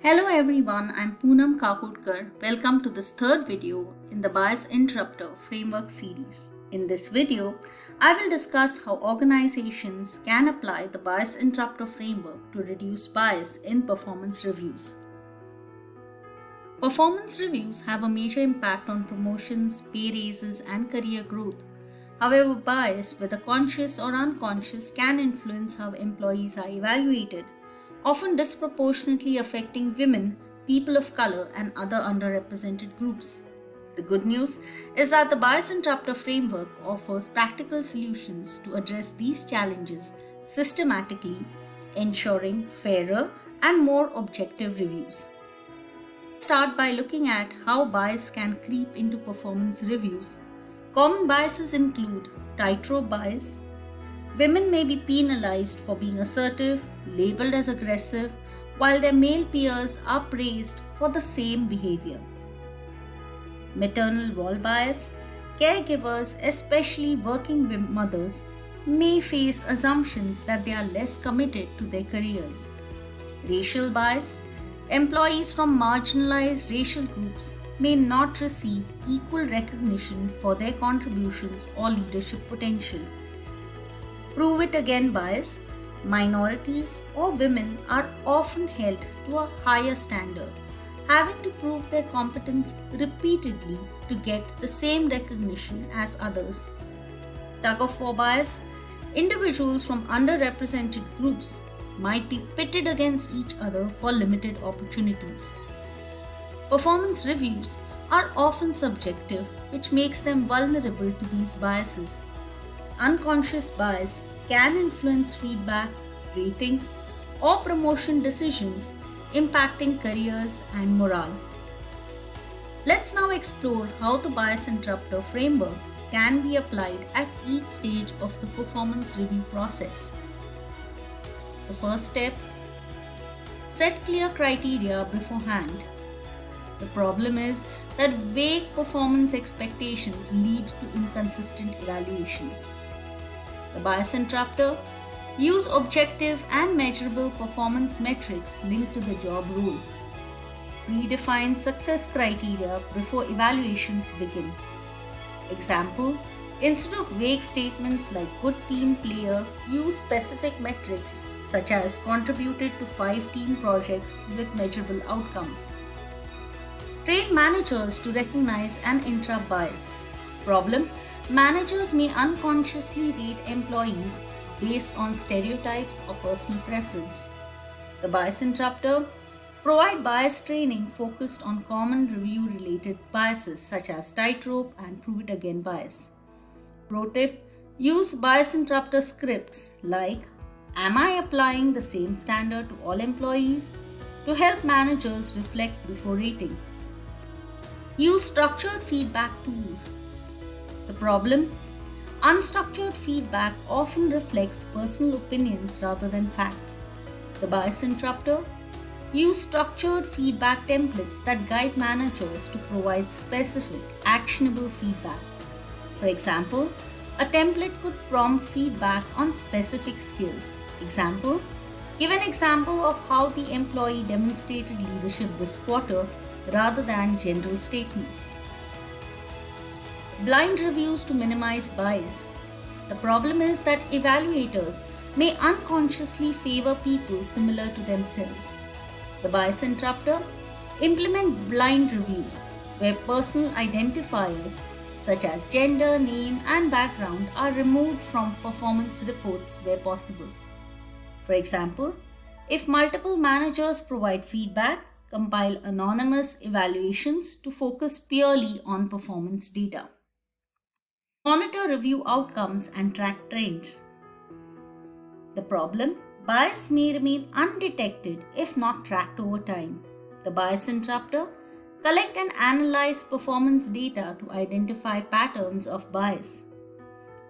Hello everyone, I'm Poonam Kakotkar. Welcome to this third video in the Bias Interrupter Framework series. In this video, I will discuss how organizations can apply the Bias Interrupter Framework to reduce bias in performance reviews. Performance reviews have a major impact on promotions, pay raises, and career growth. However, bias, whether conscious or unconscious, can influence how employees are evaluated, often disproportionately affecting women, people of color, and other underrepresented groups. The good news is that the Bias Interrupter Framework offers practical solutions to address these challenges systematically, ensuring fairer and more objective reviews. Start by looking at how bias can creep into performance reviews. Common biases include tightrope bias. Women may be penalized for being assertive, labeled as aggressive, while their male peers are praised for the same behavior. Maternal wall bias. Caregivers, especially working mothers, may face assumptions that they are less committed to their careers. Racial bias. Employees from marginalized racial groups may not receive equal recognition for their contributions or leadership potential. Prove it again bias. Minorities or women are often held to a higher standard, having to prove their competence repeatedly to get the same recognition as others. Tug-of-war bias. Individuals from underrepresented groups might be pitted against each other for limited opportunities. Performance reviews are often subjective, which makes them vulnerable to these biases. Unconscious bias can influence feedback, ratings, or promotion decisions, impacting careers and morale. Let's now explore how the Bias Interrupter Framework can be applied at each stage of the performance review process. The first step: set clear criteria beforehand. The problem is that vague performance expectations lead to inconsistent evaluations. The Bias Interrupter: use objective and measurable performance metrics linked to the job role. Redefine success criteria before evaluations begin. Example: instead of vague statements like good team player, use specific metrics such as contributed to 5 team projects with measurable outcomes. Train managers to recognize and interrupt bias. Problem: managers may unconsciously rate employees based on stereotypes or personal preference. The Bias Interrupter: provide bias training focused on common review-related biases such as tightrope and prove it again bias. Pro tip: use Bias Interrupter scripts like "Am I applying the same standard to all employees?" to help managers reflect before rating. Use structured feedback tools. The problem: unstructured feedback often reflects personal opinions rather than facts. The Bias Interrupter: use structured feedback templates that guide managers to provide specific, actionable feedback. For example, a template could prompt feedback on specific skills. Example: give an example of how the employee demonstrated leadership this quarter rather than general statements. Blind reviews to minimize bias. The problem is that evaluators may unconsciously favor people similar to themselves. The Bias Interrupter: implement blind reviews where personal identifiers such as gender, name, and background are removed from performance reports where possible. For example, if multiple managers provide feedback, compile anonymous evaluations to focus purely on performance data. Monitor review outcomes and track trends. The problem: bias may remain undetected if not tracked over time. The Bias Interrupter: collect and analyze performance data to identify patterns of bias.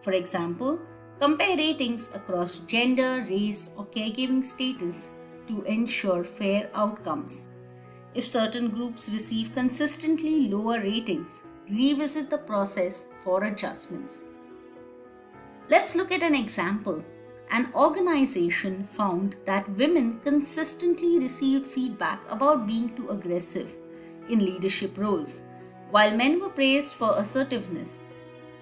For example, compare ratings across gender, race, or caregiving status to ensure fair outcomes. If certain groups receive consistently lower ratings, revisit the process for adjustments. Let's look at an example. An organization found that women consistently received feedback about being too aggressive in leadership roles, while men were praised for assertiveness.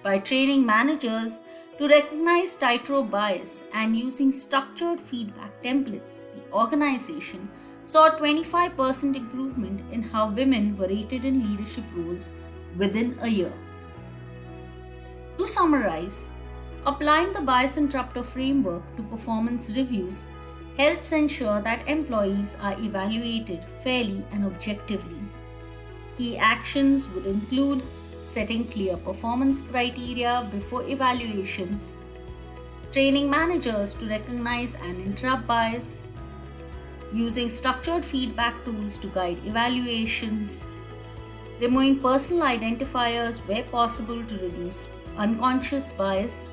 By training managers to recognize tightrope bias and using structured feedback templates, the organization saw a 25% improvement in how women were rated in leadership roles within a year. To summarize, applying the bias interrupter framework to performance reviews helps ensure that employees are evaluated fairly and objectively. Key actions would include setting clear performance criteria before evaluations, training managers to recognize and interrupt bias, using structured feedback tools to guide evaluations, removing personal identifiers where possible to reduce unconscious bias,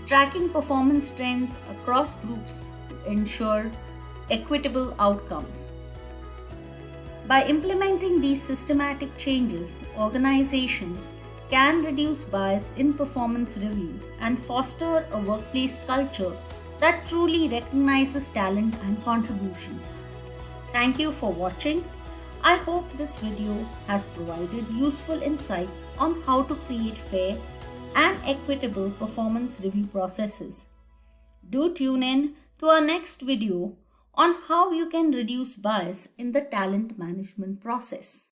tracking performance trends across groups to ensure equitable outcomes. By implementing these systematic changes, organizations can reduce bias in performance reviews and foster a workplace culture that truly recognizes talent and contribution. Thank you for watching. I hope this video has provided useful insights on how to create fair and equitable performance review processes. Do tune in to our next video on how you can reduce bias in the talent management process.